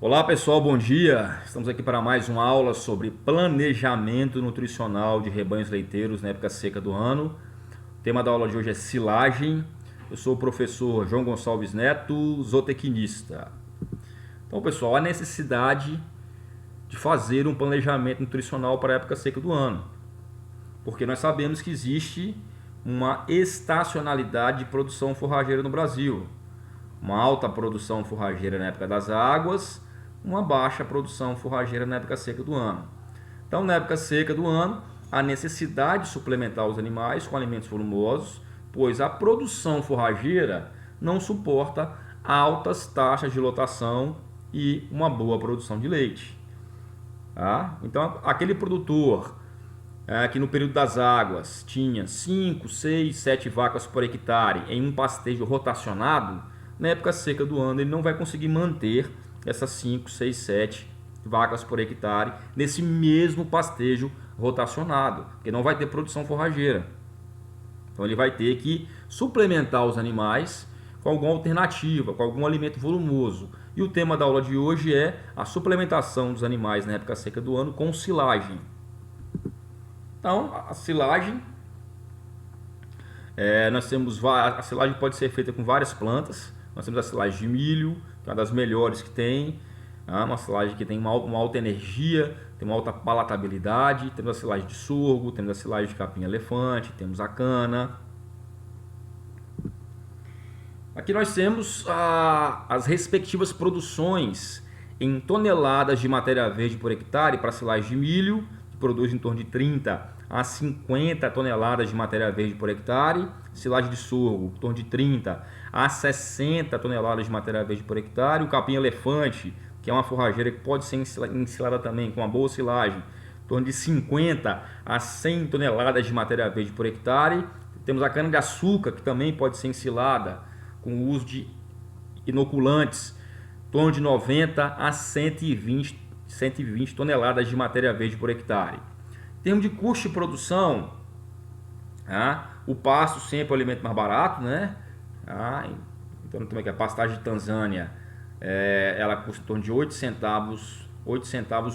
Olá pessoal, bom dia! Estamos aqui para mais uma aula sobre planejamento nutricional de rebanhos leiteiros na época seca do ano. O tema da aula de hoje é silagem. Eu sou o professor João Gonçalves Neto, zootecnista. Então pessoal, a necessidade de fazer um planejamento nutricional para a época seca do ano. Porque nós sabemos que existe uma estacionalidade de produção forrageira no Brasil. Uma alta produção forrageira na época das águas, uma baixa produção forrageira na época seca do ano. Então, na época seca do ano, há necessidade de suplementar os animais com alimentos volumosos, pois a produção forrageira não suporta altas taxas de lotação e uma boa produção de leite. Tá? Então, aquele produtor que no período das águas tinha 5, 6, 7 vacas por hectare em um pastejo rotacionado, na época seca do ano ele não vai conseguir manter essas 5, 6, 7 vacas por hectare nesse mesmo pastejo rotacionado, porque não vai ter produção forrageira. Então ele vai ter que suplementar os animais com alguma alternativa, com algum alimento volumoso. E o tema da aula de hoje é a suplementação dos animais na época seca do ano com silagem. Então, a silagem, a silagem pode ser feita com várias plantas. Nós temos a silagem de milho, que é uma das melhores que tem, uma silagem que tem uma alta energia, tem uma alta palatabilidade. Temos a silagem de sorgo, temos a silagem de capim-elefante, temos a cana. Aqui nós temos as respectivas produções em toneladas de matéria verde por hectare para a silagem de milho, que produz em torno de 30 a 50 toneladas de matéria verde por hectare, silagem de sorgo, em torno de 30 a 60 toneladas de matéria verde por hectare, o capim-elefante, que é uma forrageira que pode ser ensilada também com uma boa silagem, em torno de 50 a 100 toneladas de matéria verde por hectare. Temos a cana-de-açúcar, que também pode ser ensilada com o uso de inoculantes, em torno de 90 a 120 toneladas de matéria verde por hectare. Em termos de custo de produção, o pasto sempre é o alimento mais barato, né? Então também que a pastagem de Tanzânia, ela custa em torno de 8 centavos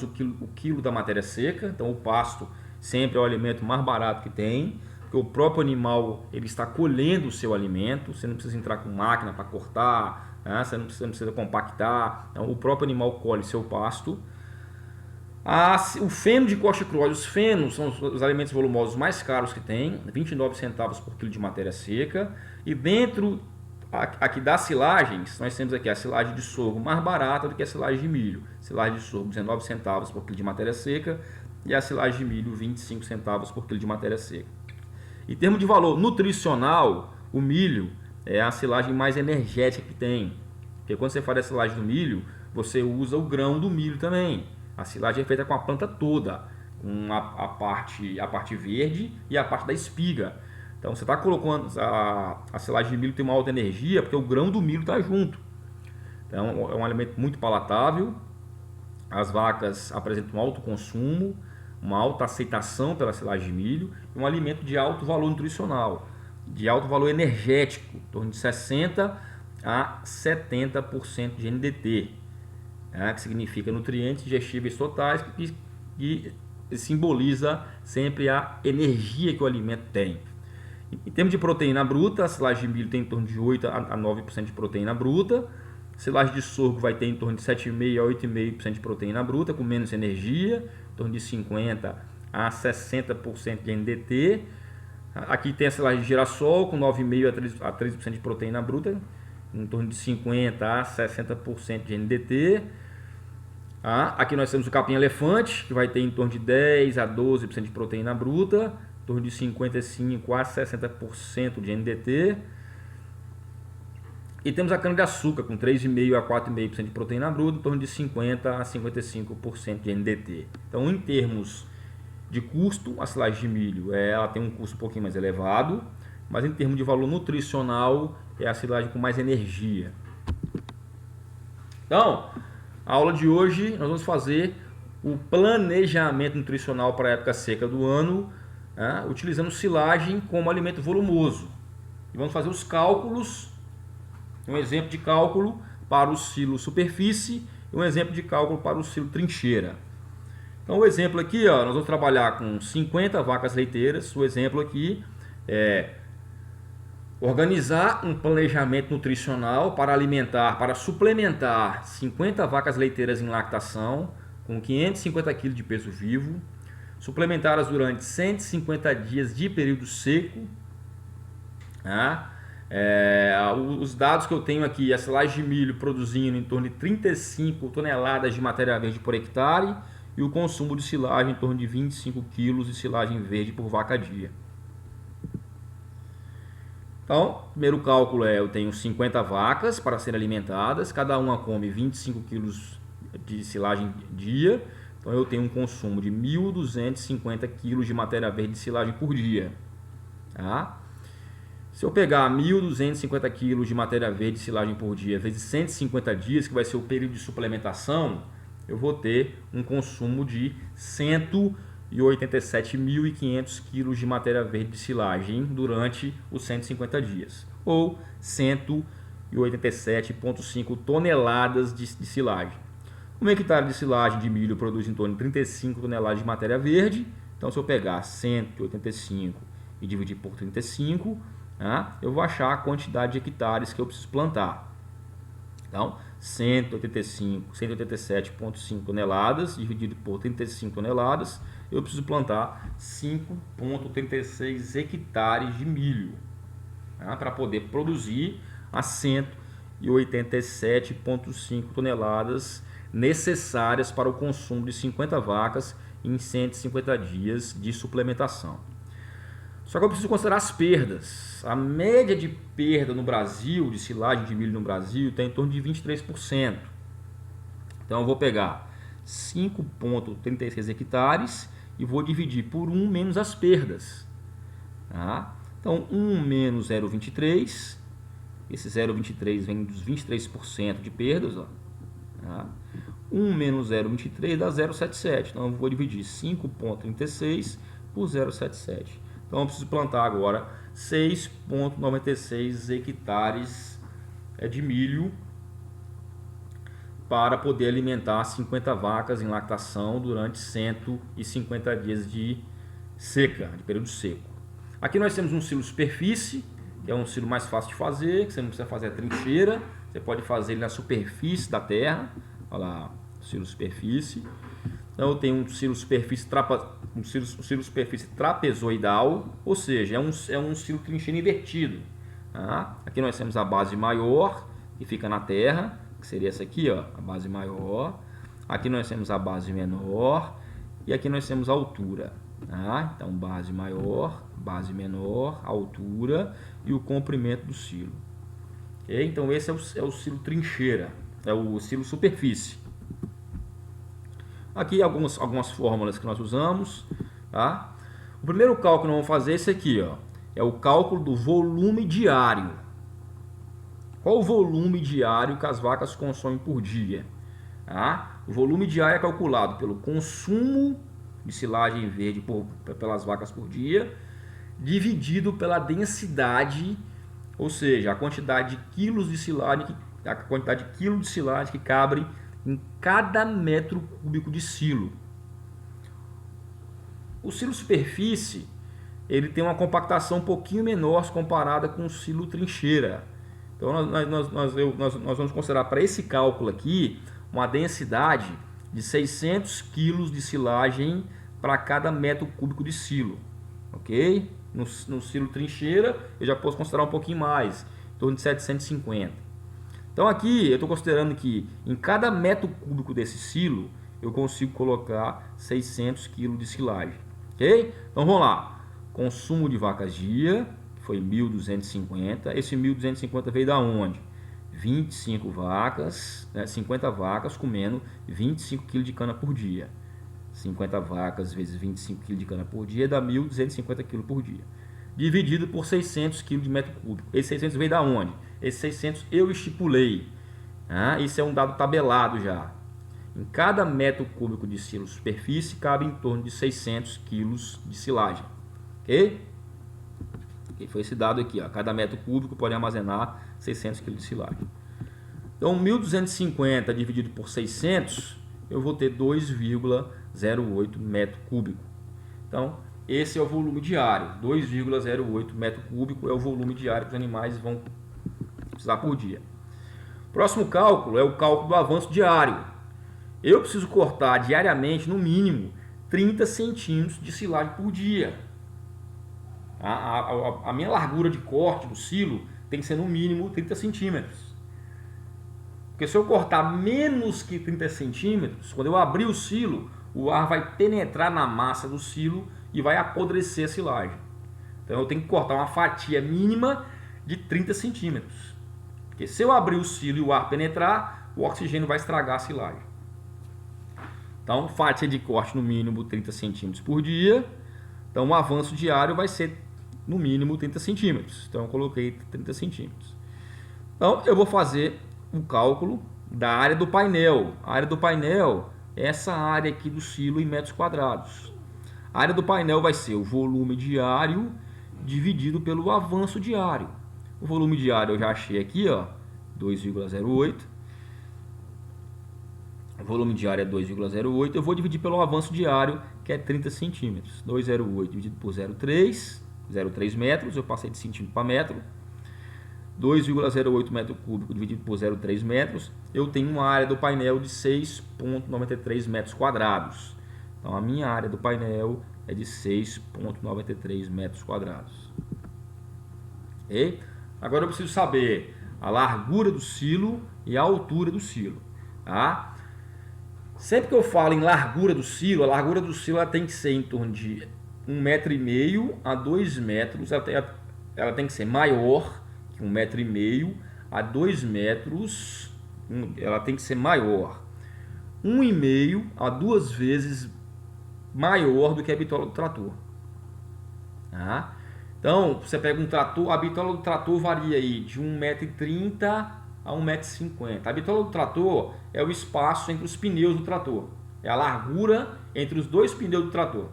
o quilo da matéria seca. Então o pasto sempre é o alimento mais barato que tem, porque o próprio animal ele está colhendo o seu alimento. Você não precisa entrar com máquina para cortar, você não precisa compactar. Então, o próprio animal colhe seu pasto. O feno de coxa cruosa, os fenos são os alimentos volumosos mais caros que tem, 29 centavos por quilo de matéria seca. E dentro aqui das silagens, nós temos aqui a silagem de sorgo mais barata do que a silagem de milho. Silagem de sorgo 19 centavos por quilo de matéria seca e a silagem de milho 25 centavos por quilo de matéria seca. Em termos de valor nutricional, o milho é a silagem mais energética que tem. Porque quando você faz a silagem do milho, você usa o grão do milho também. A silagem é feita com a planta toda, com a parte verde e a parte da espiga. Então você está colocando a silagem de milho tem uma alta energia porque o grão do milho está junto. Então é um alimento muito palatável. As vacas apresentam um alto consumo, uma alta aceitação pela silagem de milho e um alimento de alto valor nutricional, de alto valor energético, em torno de 60 a 70% de NDT. Que significa nutrientes digestíveis totais e simboliza sempre a energia que o alimento tem. Em termos de proteína bruta, a silagem de milho tem em torno de 8 a 9% de proteína bruta, a silagem de sorgo vai ter em torno de 7,5 a 8,5% de proteína bruta, com menos energia, em torno de 50 a 60% de NDT. Aqui tem a silagem de girassol, com 9,5 a 13% de proteína bruta, em torno de 50 a 60% de NDT. Aqui nós temos o capim-elefante, que vai ter em torno de 10 a 12% de proteína bruta, em torno de 55 a 60% de NDT. E temos a cana-de-açúcar, com 3,5 a 4,5% de proteína bruta, em torno de 50 a 55% de NDT. Então, em termos de custo, a silagem de milho ela tem um custo um pouquinho mais elevado, mas em termos de valor nutricional, é a silagem com mais energia. Então, a aula de hoje nós vamos fazer o planejamento nutricional para a época seca do ano, utilizando silagem como alimento volumoso. E vamos fazer os cálculos, um exemplo de cálculo para o silo superfície e um exemplo de cálculo para o silo trincheira. Então o exemplo aqui, ó, nós vamos trabalhar com 50 vacas leiteiras. O exemplo aqui é organizar um planejamento nutricional para alimentar, para suplementar 50 vacas leiteiras em lactação com 550 kg de peso vivo, suplementá-las durante 150 dias de período seco. Tá? Os dados que eu tenho aqui, a silagem de milho produzindo em torno de 35 toneladas de matéria verde por hectare e o consumo de silagem em torno de 25 kg de silagem verde por vaca dia. Então, primeiro cálculo eu tenho 50 vacas para serem alimentadas, cada uma come 25 kg de silagem dia, então eu tenho um consumo de 1.250 kg de matéria verde de silagem por dia. Tá? Se eu pegar 1.250 kg de matéria verde de silagem por dia vezes 150 dias, que vai ser o período de suplementação, eu vou ter um consumo de 187.500 kg de matéria verde de silagem durante os 150 dias, ou 187,5 toneladas de silagem. Um hectare de silagem de milho produz em torno de 35 toneladas de matéria verde, então se eu pegar 185 e dividir por 35, eu vou achar a quantidade de hectares que eu preciso plantar. Então, 187,5 toneladas dividido por 35 toneladas, eu preciso plantar 5,36 hectares de milho, para poder produzir as 187,5 toneladas necessárias para o consumo de 50 vacas em 150 dias de suplementação. Só que eu preciso considerar as perdas. A média de perda no Brasil, de silagem de milho no Brasil, está em torno de 23%. Então eu vou pegar 5,36 hectares e vou dividir por 1 menos as perdas. Tá? Então 1 menos 0,23, esse 0,23 vem dos 23% de perdas. Ó. Tá? 1 menos 0,23 dá 0,77. Então eu vou dividir 5,36 por 0,77. Então eu preciso plantar agora 6,96 hectares de milho para poder alimentar 50 vacas em lactação durante 150 dias de seca, de período seco. Aqui nós temos um silo superfície, que é um silo mais fácil de fazer, que você não precisa fazer a trincheira, você pode fazer ele na superfície da terra. Olha lá, silo superfície. Então eu tenho um silo superfície trapezoidal, ou seja, é um silo trincheira invertido. Tá? Aqui nós temos a base maior, que fica na terra, que seria essa aqui, ó, a base maior. Aqui nós temos a base menor e aqui nós temos a altura. Tá? Então base maior, base menor, altura e o comprimento do silo. Okay? Então esse é o silo trincheira, é o silo superfície. Aqui algumas fórmulas que nós usamos. Tá? O primeiro cálculo que nós vamos fazer é esse aqui, ó, é o cálculo do volume diário. Qual o volume diário que as vacas consomem por dia? Tá? O volume diário é calculado pelo consumo de silagem verde pelas vacas por dia, dividido pela densidade, ou seja, a quantidade de quilos de silagem, que cabe em cada metro cúbico de silo. O silo superfície ele tem uma compactação um pouquinho menor se comparada com o silo trincheira. Então nós vamos considerar para esse cálculo aqui uma densidade de 600 kg de silagem para cada metro cúbico de silo. Ok? No silo trincheira eu já posso considerar um pouquinho mais, em torno de 750. Então aqui eu estou considerando que em cada metro cúbico desse silo eu consigo colocar 600 kg de silagem. Ok? Então vamos lá. Consumo de vacas dia foi 1.250. Esse 1.250 veio da onde? 25 vacas, 50 vacas comendo 25 kg de cana por dia. 50 vacas vezes 25 kg de cana por dia dá 1.250 kg por dia. Dividido por 600 kg de metro cúbico. Esse 600 veio da onde? Esse 600 eu estipulei. Isso é um dado tabelado já. Em cada metro cúbico de silo superfície cabe em torno de 600 kg de silagem. Ok? E foi esse dado aqui. Ó. Cada metro cúbico pode armazenar 600 kg de silagem. Então, 1.250 dividido por 600, eu vou ter 2,08 metro cúbico. Então, esse é o volume diário. 2,08 metro cúbico é o volume diário que os animais vão precisar por dia. Próximo cálculo é o cálculo do avanço diário. Eu preciso cortar diariamente, no mínimo, 30 centímetros de silagem por dia. A minha largura de corte do silo tem que ser no mínimo 30 centímetros. Porque se eu cortar menos que 30 centímetros, quando eu abrir o silo, o ar vai penetrar na massa do silo e vai apodrecer a silagem. Então eu tenho que cortar uma fatia mínima de 30 centímetros. Porque se eu abrir o silo e o ar penetrar, o oxigênio vai estragar a silagem. Então, fatia de corte no mínimo 30 centímetros por dia. Então, o avanço diário vai ser no mínimo 30 centímetros. Então, eu coloquei 30 centímetros. Então, eu vou fazer o cálculo da área do painel. A área do painel é essa área aqui do silo em metros quadrados. A área do painel vai ser o volume diário dividido pelo avanço diário. O volume diário eu já achei aqui, ó, 2,08. O volume diário é 2,08. Eu vou dividir pelo avanço diário, que é 30 centímetros. 2,08 dividido por 0,3 metros. Eu passei de centímetro para metro. 2,08 metro cúbico dividido por 0,3 metros. Eu tenho uma área do painel de 6,93 metros quadrados. Então, a minha área do painel é de 6,93 metros quadrados. Ok? Agora eu preciso saber a largura do silo e a altura do silo. Tá? Sempre que eu falo em largura do silo, a largura do silo ela tem que ser em torno de 1,5 m a 2 metros. Ela tem que ser maior que 1,5 m a 2 metros. Ela tem que ser maior. 1,5 a 2 vezes maior do que a bitola do trator. Tá? Então, você pega um trator, a bitola do trator varia aí de 1,30 m a 1,50 m. A bitola do trator é o espaço entre os pneus do trator. É a largura entre os dois pneus do trator.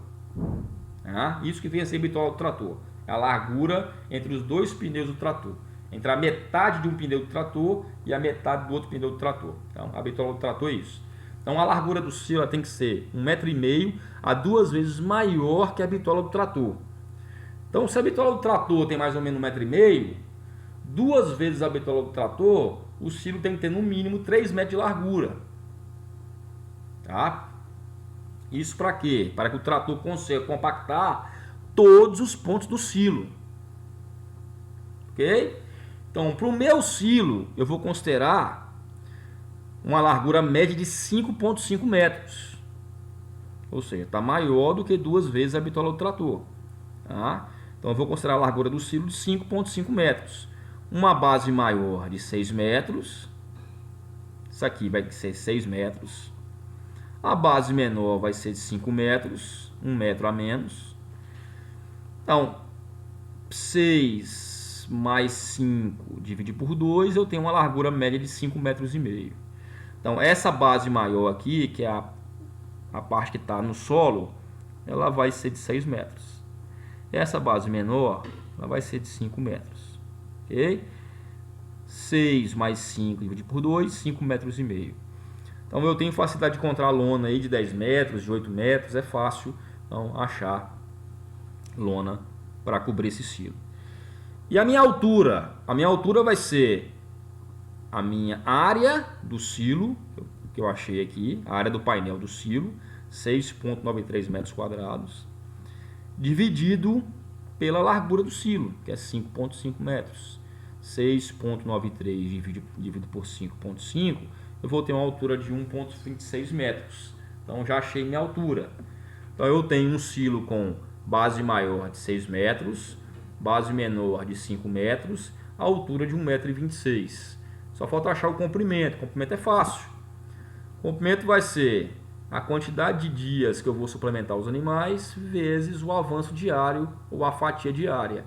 Tá? Isso que vem a ser a bitola do trator. É a largura entre os dois pneus do trator. Entre a metade de um pneu do trator e a metade do outro pneu do trator. Então, a bitola do trator é isso. Então, a largura do silo tem que ser 1,5 m a 2 vezes maior que a bitola do trator. Então, se a bitola do trator tem mais ou menos 1,5 m, 2 vezes a bitola do trator, o silo tem que ter no mínimo 3 metros de largura. Tá? Isso para quê? Para que o trator consiga compactar todos os pontos do silo. Ok? Então, para o meu silo, eu vou considerar uma largura média de 5,5 metros. Ou seja, está maior do que 2 vezes a bitola do trator. Tá? Então, eu vou considerar a largura do silo de 5,5 metros. Uma base maior de 6 metros. Isso aqui vai ser 6 metros. A base menor vai ser de 5 metros. 1 metro a menos. Então, 6 mais 5 dividido por 2, eu tenho uma largura média de 5,5 metros. Então, essa base maior aqui, que é a parte que está no solo, ela vai ser de 6 metros. Essa base menor, ela vai ser de 5 metros. Ok? 6 mais 5 dividido por 2, 5,5 metros. Então, eu tenho facilidade de encontrar lona aí de 10 metros, de 8 metros. É fácil, então, achar lona para cobrir esse silo. E a minha altura? A minha altura vai ser a minha área do silo, que eu achei aqui, a área do painel do silo, 6,93 metros quadrados, dividido pela largura do silo, que é 5,5 metros. 6,93 dividido por 5,5, eu vou ter uma altura de 1,26 metros. Então, já achei minha altura. Então, eu tenho um silo com base maior de 6 metros, base menor de 5 metros, a altura de 1,26 m. Só falta achar o comprimento. O comprimento é fácil. O comprimento vai ser a quantidade de dias que eu vou suplementar os animais vezes o avanço diário ou a fatia diária.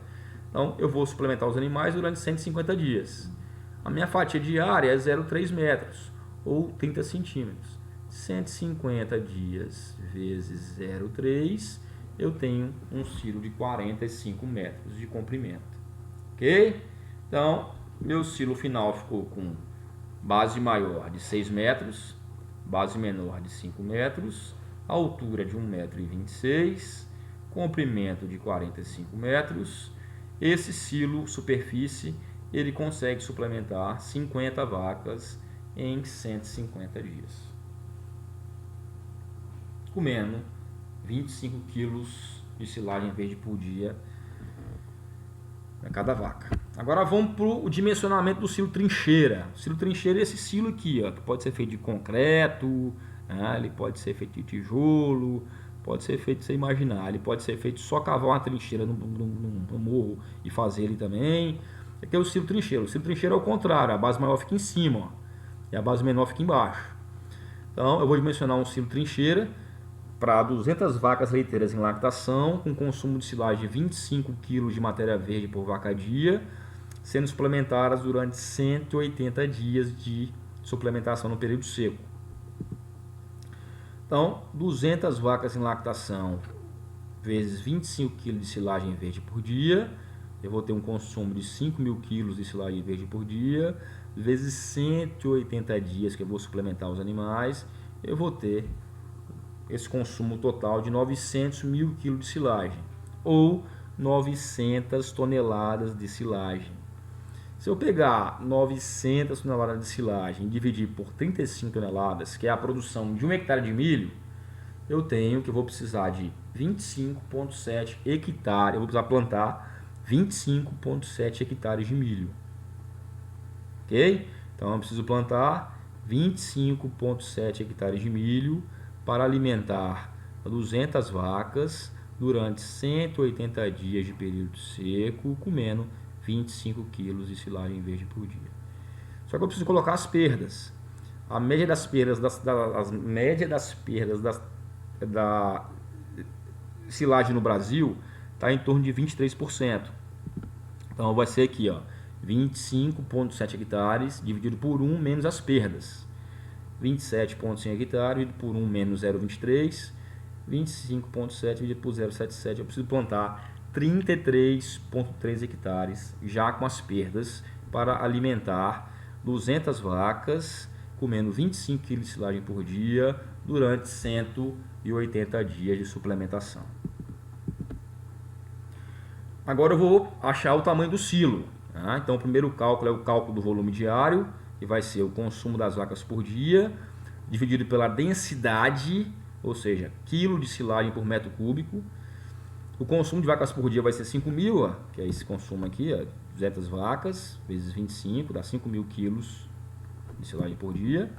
Então, eu vou suplementar os animais durante 150 dias. A minha fatia diária é 0,3 metros ou 30 centímetros. 150 dias vezes 0,3, eu tenho um silo de 45 metros de comprimento. Ok? Então, meu silo final ficou com base maior de 6 metros, base menor de 5 metros, altura de 1,26 m, comprimento de 45 metros. Esse silo superfície ele consegue suplementar 50 vacas em 150 dias, comendo 25 quilos de silagem verde por dia a cada vaca. Agora vamos para o dimensionamento do silo trincheira. O silo trincheira é esse silo aqui, ó, que pode ser feito de concreto, né? Ele pode ser feito de tijolo, pode ser feito, você imaginar, ele pode ser feito só cavar uma trincheira no morro e fazer ele também. Aqui é o silo trincheira. O silo trincheira é o contrário, a base maior fica em cima, ó, e a base menor fica embaixo. Então eu vou dimensionar um silo trincheira para 200 vacas leiteiras em lactação, com consumo de silagem de 25 kg de matéria verde por vaca dia, sendo suplementadas durante 180 dias de suplementação no período seco. Então, 200 vacas em lactação vezes 25 kg de silagem verde por dia, eu vou ter um consumo de 5.000 kg de silagem verde por dia, vezes 180 dias que eu vou suplementar os animais, eu vou ter esse consumo total de 900.000 kg de silagem, ou 900 toneladas de silagem. Se eu pegar 900 toneladas de silagem e dividir por 35 toneladas, que é a produção de 1 hectare de milho, eu vou precisar de 25,7 hectares, eu vou precisar plantar 25,7 hectares de milho. Ok? Então eu preciso plantar 25,7 hectares de milho para alimentar 200 vacas durante 180 dias de período seco, comendo 25 kg de silagem verde por dia. Só que eu preciso colocar as perdas. A média das perdas da silagem no Brasil está em torno de 23%. Então vai ser aqui, ó, 25,7 hectares dividido por 1 menos as perdas. 27,5 hectares dividido por 1 menos 0,23, 25,7 dividido por 0,77. Eu preciso plantar 33,3 hectares já com as perdas para alimentar 200 vacas comendo 25 kg de silagem por dia durante 180 dias de suplementação. Agora eu vou achar o tamanho do silo. Tá? Então o primeiro cálculo é o cálculo do volume diário, que vai ser o consumo das vacas por dia, dividido pela densidade, ou seja, quilo de silagem por metro cúbico. O consumo de vacas por dia vai ser 5.000, que é esse consumo aqui, 200 vacas, vezes 25, dá 5.000 quilos de silagem por dia.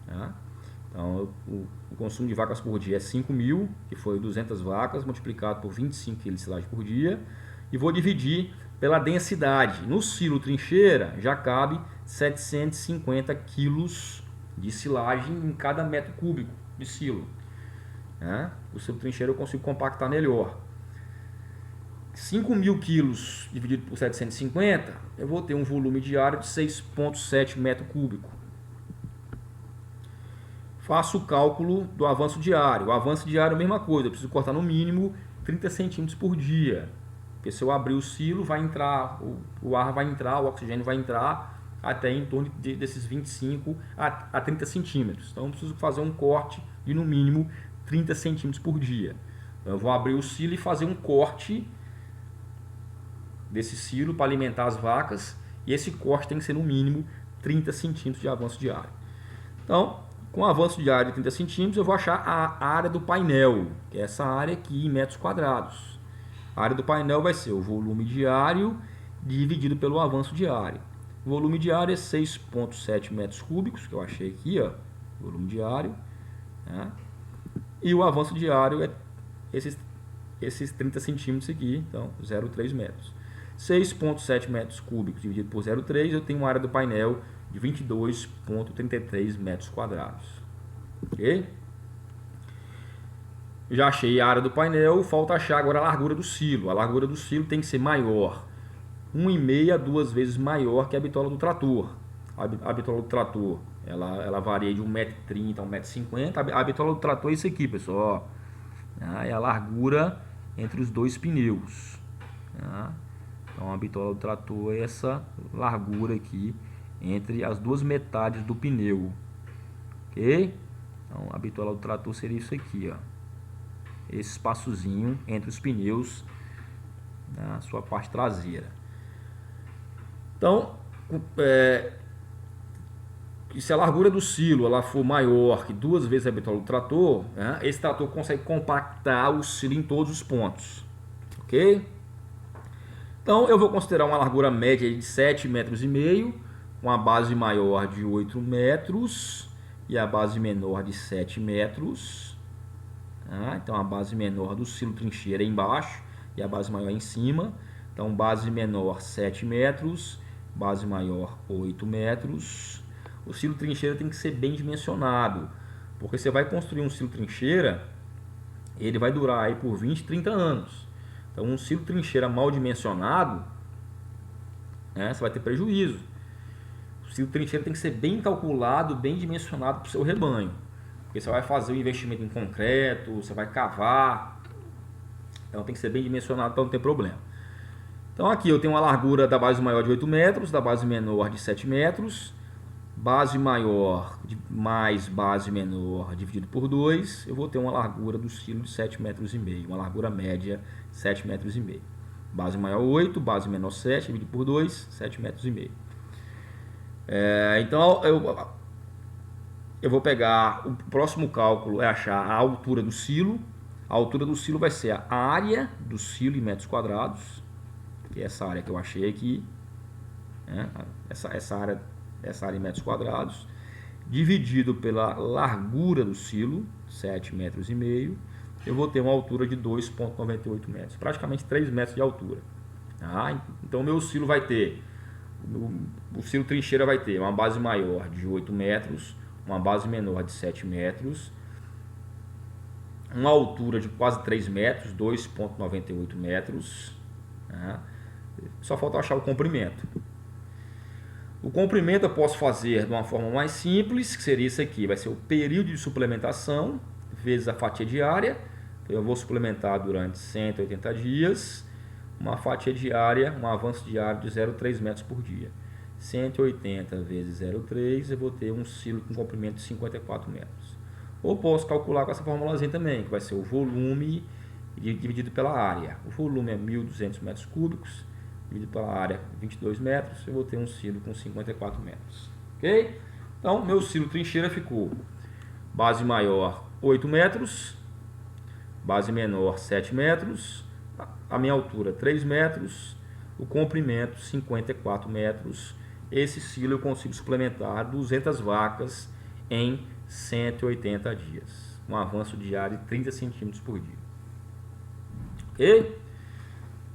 Tá? Então, o consumo de vacas por dia é 5.000, que foi 200 vacas, multiplicado por 25 quilos de silagem por dia. E vou dividir pela densidade. No silo trincheira já cabe 750 quilos de silagem em cada metro cúbico de silo. O silo trincheira eu consigo compactar melhor. 5.000 quilos dividido por 750, eu vou ter um volume diário de 6,7 metro cúbico. Faço o cálculo do avanço diário. O avanço diário é a mesma coisa, eu preciso cortar no mínimo 30 centímetros por dia. Porque se eu abrir o silo, vai entrar, o ar vai entrar, o oxigênio vai entrar até em torno desses 25 a 30 centímetros. Então eu preciso fazer um corte de no mínimo 30 centímetros por dia. Então, eu vou abrir o silo e fazer um corte desse silo para alimentar as vacas, e esse corte tem que ser no mínimo 30 centímetros de avanço diário. Então, com o avanço diário de 30 centímetros, eu vou achar a área do painel, que é essa área aqui em metros quadrados. A área do painel vai ser o volume diário dividido pelo avanço diário. O volume diário é 6,7 metros cúbicos, que eu achei aqui, ó, volume diário. Né? E o avanço diário é esses 30 centímetros aqui, então 0,3 metros. 6,7 metros cúbicos dividido por 0,3, eu tenho uma área do painel de 22,33 metros quadrados. Ok? Já achei a área do painel, falta achar agora a largura do silo. A largura do silo tem que ser maior, 1,5 a 2 vezes maior que a bitola do trator. A bitola do trator, ela varia de 1,30 m a 1,50 m. A bitola do trator é isso aqui, pessoal. É a largura entre os dois pneus. Então a bitola do trator é essa largura aqui entre as duas metades do pneu, ok? Então a bitola do trator seria isso aqui, ó, esse espaçozinho entre os pneus na sua parte traseira. Então, se a largura do silo ela for maior que 2 vezes a bitola do trator, né, esse trator consegue compactar o silo em todos os pontos, ok? Então eu vou considerar uma largura média de 7,5 metros, com a base maior de 8 metros e a base menor de 7 metros. Tá? Então a base menor do silo trincheira é embaixo e a base maior é em cima. Então base menor 7 metros, base maior 8 metros. O silo trincheira tem que ser bem dimensionado, porque você vai construir um silo trincheira, ele vai durar aí por 20, 30 anos. Então um silo trincheira mal dimensionado, né, você vai ter prejuízo. O silo trincheira tem que ser bem calculado, bem dimensionado para o seu rebanho, porque você vai fazer um investimento em concreto, você vai cavar, então tem que ser bem dimensionado para não ter problema. Então aqui eu tenho uma largura da base maior de 8 metros, da base menor de 7 metros, base maior mais base menor dividido por 2, eu vou ter uma largura do silo de 7,5 metros, uma largura média de 7,5 metros. Base maior 8, base menor 7, dividido por 2, 7,5 metros. Então eu vou pegar, o próximo cálculo é achar a altura do silo. A altura do silo vai ser a área do silo em metros quadrados, que é essa área que eu achei aqui, né? essa área em metros quadrados, dividido pela largura do silo, 7,5 metros, eu vou ter uma altura de 2,98 metros, praticamente 3 metros de altura. Então o meu silo vai ter, o silo trincheira vai ter uma base maior de 8 metros, uma base menor de 7 metros, uma altura de quase 3 metros, 2,98 metros. Só falta achar o comprimento. O comprimento eu posso fazer de uma forma mais simples, que seria isso aqui, vai ser o período de suplementação vezes a fatia diária. Eu vou suplementar durante 180 dias, uma fatia diária, um avanço diário de 0,3 metros por dia. 180 vezes 0,3, eu vou ter um silo com comprimento de 54 metros. Ou posso calcular com essa formulazinha também, que vai ser o volume dividido pela área. O volume é 1.200 metros cúbicos, dividido pela área 22 metros, eu vou ter um silo com 54 metros. Ok? Então, meu silo trincheira ficou base maior 8 metros, base menor 7 metros, a minha altura 3 metros, o comprimento 54 metros. Esse silo eu consigo suplementar 200 vacas em 180 dias. Um avanço diário de 30 centímetros por dia. Ok?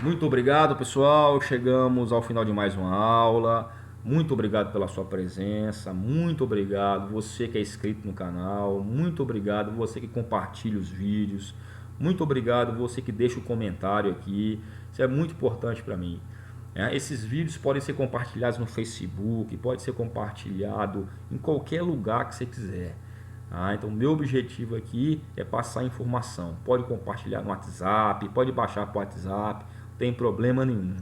Muito obrigado, pessoal. Chegamos ao final de mais uma aula. Muito obrigado pela sua presença. Muito obrigado você que é inscrito no canal. Muito obrigado você que compartilha os vídeos. Muito obrigado você que deixa o comentário aqui. Isso é muito importante para mim. Esses vídeos podem ser compartilhados no Facebook, pode ser compartilhado em qualquer lugar que você quiser. Então, meu objetivo aqui é passar informação. Pode compartilhar no WhatsApp, pode baixar para o WhatsApp, não tem problema nenhum.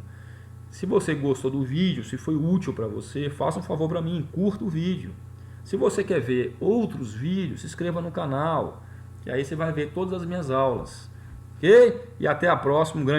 Se você gostou do vídeo, se foi útil para você, faça um favor para mim, curta o vídeo. Se você quer ver outros vídeos, se inscreva no canal, que aí você vai ver todas as minhas aulas. Ok? E até a próxima. Um grande